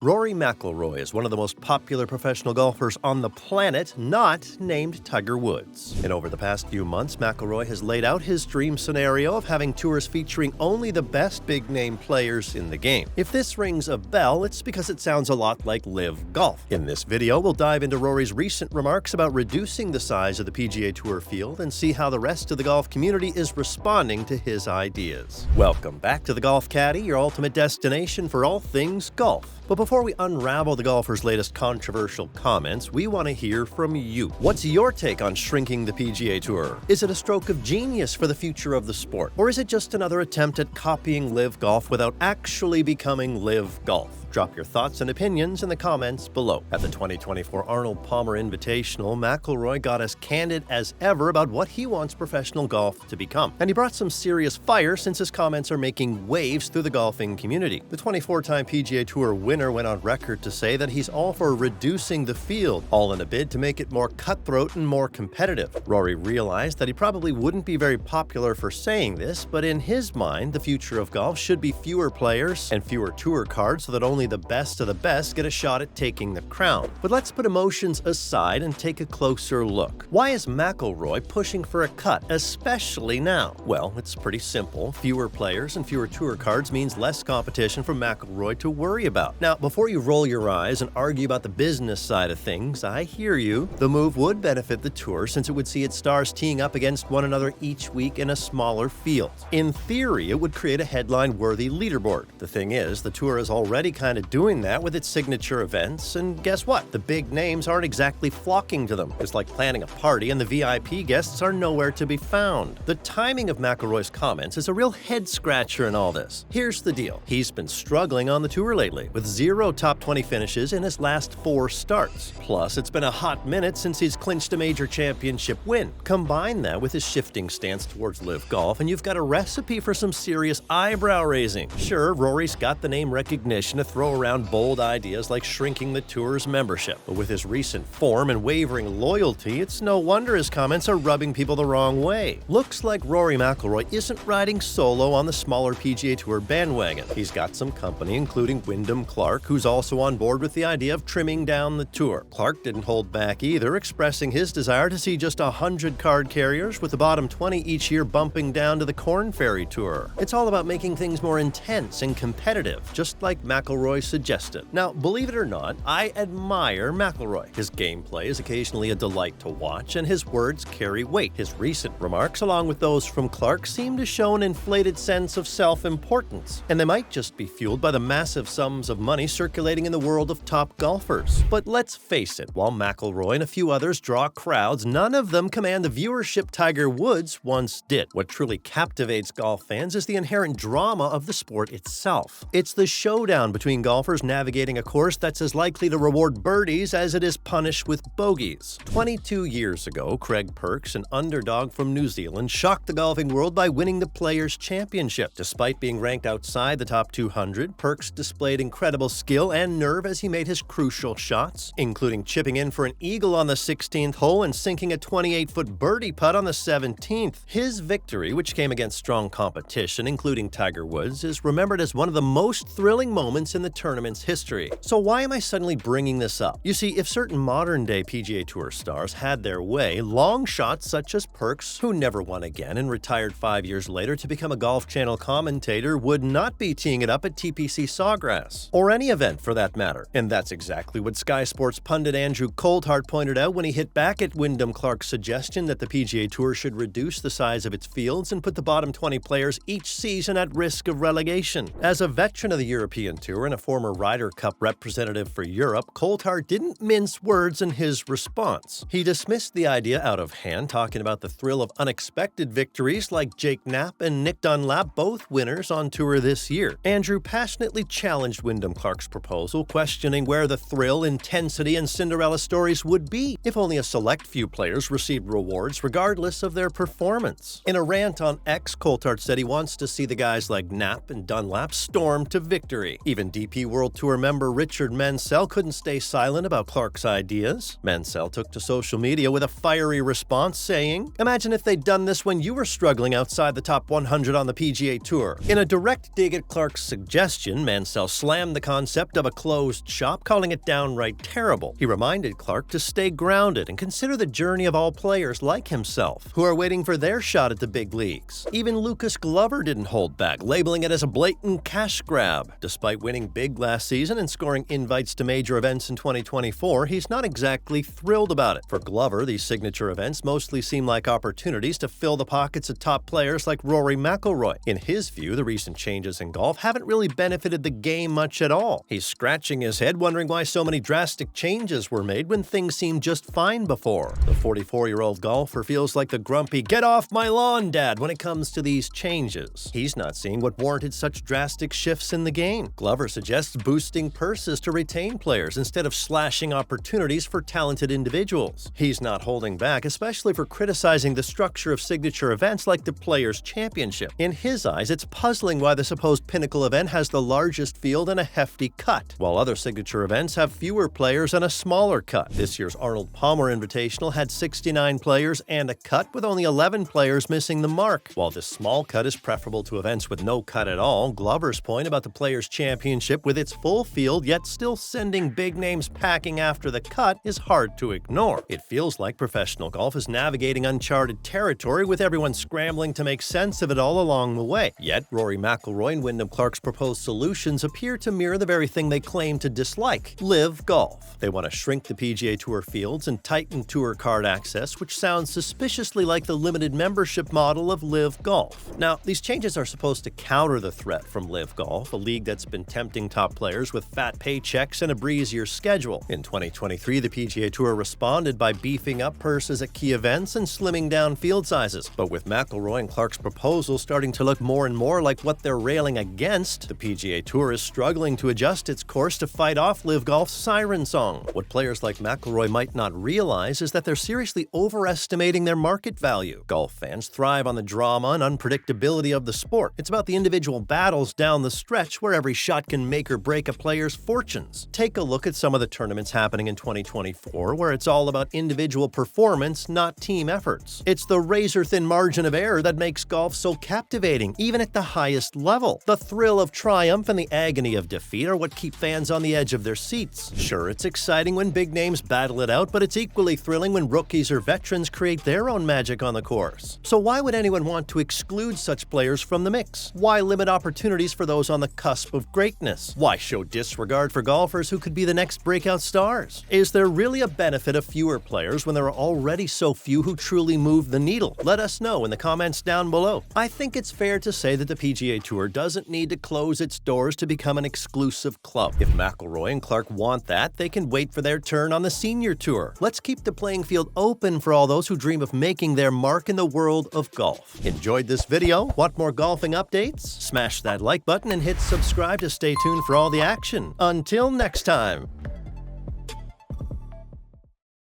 Rory McIlroy is one of the most popular professional golfers on the planet, not named Tiger Woods. And over the past few months, McIlroy has laid out his dream scenario of having tours featuring only the best big-name players in the game. If this rings a bell, it's because it sounds a lot like LIV Golf. In this video, we'll dive into Rory's recent remarks about reducing the size of the PGA Tour field and see how the rest of the golf community is responding to his ideas. Welcome back to the Golf Caddy, your ultimate destination for all things golf. But before we unravel the golfer's latest controversial comments, we want to hear from you. What's your take on shrinking the PGA Tour? Is it a stroke of genius for the future of the sport? Or is it just another attempt at copying LIV Golf without actually becoming LIV Golf? Drop your thoughts and opinions in the comments below. At the 2024 Arnold Palmer Invitational, McIlroy got as candid as ever about what he wants professional golf to become. And he brought some serious fire since his comments are making waves through the golfing community. The 24-time PGA Tour winner went on record to say that he's all for reducing the field, all in a bid to make it more cutthroat and more competitive. Rory realized that he probably wouldn't be very popular for saying this, but in his mind, the future of golf should be fewer players and fewer tour cards so that only the best of the best get a shot at taking the crown. But let's put emotions aside and take a closer look. Why is McIlroy pushing for a cut, especially now? Well, it's pretty simple. Fewer players and fewer tour cards means less competition for McIlroy to worry about. Now, before you roll your eyes and argue about the business side of things, I hear you. The move would benefit the tour since it would see its stars teeing up against one another each week in a smaller field. In theory, it would create a headline-worthy leaderboard. The thing is, the tour is already kind of doing that with its signature events, and guess what? The big names aren't exactly flocking to them. It's like planning a party and the VIP guests are nowhere to be found. The timing of McIlroy's comments is a real head-scratcher in all this. Here's the deal. He's been struggling on the tour lately, with 0 top 20 finishes in his last 4 starts. Plus, it's been a hot minute since he's clinched a major championship win. Combine that with his shifting stance towards LIV Golf, and you've got a recipe for some serious eyebrow-raising. Sure, Rory's got the name recognition to throw around bold ideas like shrinking the tour's membership, but with his recent form and wavering loyalty, it's no wonder his comments are rubbing people the wrong way. Looks like Rory McIlroy isn't riding solo on the smaller PGA Tour bandwagon. He's got some company, including Windam, who's also on board with the idea of trimming down the tour. Clark didn't hold back either, expressing his desire to see just 100 card carriers with the bottom 20 each year bumping down to the Corn Ferry Tour. It's all about making things more intense and competitive, just like McIlroy suggested. Now, believe it or not, I admire McIlroy. His gameplay is occasionally a delight to watch, and his words carry weight. His recent remarks, along with those from Clark, seem to show an inflated sense of self-importance, and they might just be fueled by the massive sums of money circulating in the world of top golfers. But let's face it, while McIlroy and a few others draw crowds, none of them command the viewership Tiger Woods once did. What truly captivates golf fans is the inherent drama of the sport itself. It's the showdown between golfers navigating a course that's as likely to reward birdies as it is punished with bogeys. 22 years ago, Craig Perks, an underdog from New Zealand, shocked the golfing world by winning the Players' Championship. Despite being ranked outside the top 200, Perks displayed incredible skill and nerve as he made his crucial shots, including chipping in for an eagle on the 16th hole and sinking a 28-foot birdie putt on the 17th. His victory, which came against strong competition, including Tiger Woods, is remembered as one of the most thrilling moments in the tournament's history. So why am I suddenly bringing this up? You see, if certain modern-day PGA Tour stars had their way, long shots such as Perks, who never won again and retired 5 years later to become a Golf Channel commentator, would not be teeing it up at TPC Sawgrass, or any event for that matter. And that's exactly what Sky Sports pundit Andrew Coulthard pointed out when he hit back at Windam Clark's suggestion that the PGA Tour should reduce the size of its fields and put the bottom 20 players each season at risk of relegation. As a veteran of the European Tour and a former Ryder Cup representative for Europe, Coulthard didn't mince words in his response. He dismissed the idea out of hand, talking about the thrill of unexpected victories like Jake Knapp and Nick Dunlap, both winners on tour this year. Andrew passionately challenged Windam Clark's proposal, questioning where the thrill, intensity, and Cinderella stories would be if only a select few players received rewards regardless of their performance. In a rant on X, Coulthard said he wants to see the guys like Knapp and Dunlap storm to victory. Even DP World Tour member Richard Mansell couldn't stay silent about Clark's ideas. Mansell took to social media with a fiery response, saying, "Imagine if they'd done this when you were struggling outside the top 100 on the PGA Tour." In a direct dig at Clark's suggestion, Mansell slammed the concept of a closed shop, calling it downright terrible. He reminded Clark to stay grounded and consider the journey of all players like himself, who are waiting for their shot at the big leagues. Even Lucas Glover didn't hold back, labeling it as a blatant cash grab. Despite winning big last season and scoring invites to major events in 2024, he's not exactly thrilled about it. For Glover, these signature events mostly seem like opportunities to fill the pockets of top players like Rory McIlroy. In his view, the recent changes in golf haven't really benefited the game much at all. He's scratching his head, wondering why so many drastic changes were made when things seemed just fine before. The 44-year-old golfer feels like the grumpy "get off my lawn, dad" when it comes to these changes. He's not seeing what warranted such drastic shifts in the game. Glover suggests boosting purses to retain players instead of slashing opportunities for talented individuals. He's not holding back, especially for criticizing the structure of signature events like the Players' Championship. In his eyes, it's puzzling why the supposed pinnacle event has the largest field and a hefty cut, while other signature events have fewer players and a smaller cut. This year's Arnold Palmer Invitational had 69 players and a cut, with only 11 players missing the mark. While this small cut is preferable to events with no cut at all, Glover's point about the Players' Championship with its full field yet still sending big names packing after the cut is hard to ignore. It feels like professional golf is navigating uncharted territory, with everyone scrambling to make sense of it all along the way. Yet, Rory McIlroy and Windam Clark's proposed solutions appear to mirror the very thing they claim to dislike: live golf. They want to shrink the PGA Tour fields and tighten tour card access, which sounds suspiciously like the limited membership model of live golf. Now, these changes are supposed to counter the threat from live golf, a league that's been tempting top players with fat paychecks and a breezier schedule. In 2023, the PGA Tour responded by beefing up purses at key events and slimming down field sizes. But with McIlroy and Clark's proposals starting to look more and more like what they're railing against, the PGA Tour is struggling to adjust its course to fight off live golf's siren song. What players like McIlroy might not realize is that they're seriously overestimating their market value. Golf fans thrive on the drama and unpredictability of the sport. It's about the individual battles down the stretch where every shot can make or break a player's fortunes. Take a look at some of the tournaments happening in 2024, where it's all about individual performance, not team efforts. It's the razor-thin margin of error that makes golf so captivating, even at the highest level. The thrill of triumph and the agony of defeat are what keep fans on the edge of their seats. Sure, it's exciting when big names battle it out, but it's equally thrilling when rookies or veterans create their own magic on the course. So why would anyone want to exclude such players from the mix? Why limit opportunities for those on the cusp of greatness? Why show disregard for golfers who could be the next breakout stars? Is there really a benefit of fewer players when there are already so few who truly move the needle? Let us know in the comments down below. I think it's fair to say that the PGA Tour doesn't need to close its doors to become an exclusive club. If McIlroy and Clark want that, they can wait for their turn on the Senior Tour. Let's keep the playing field open for all those who dream of making their mark in the world of golf. Enjoyed this video? Want more golfing updates? Smash that like button and hit subscribe to stay tuned for all the action. Until next time.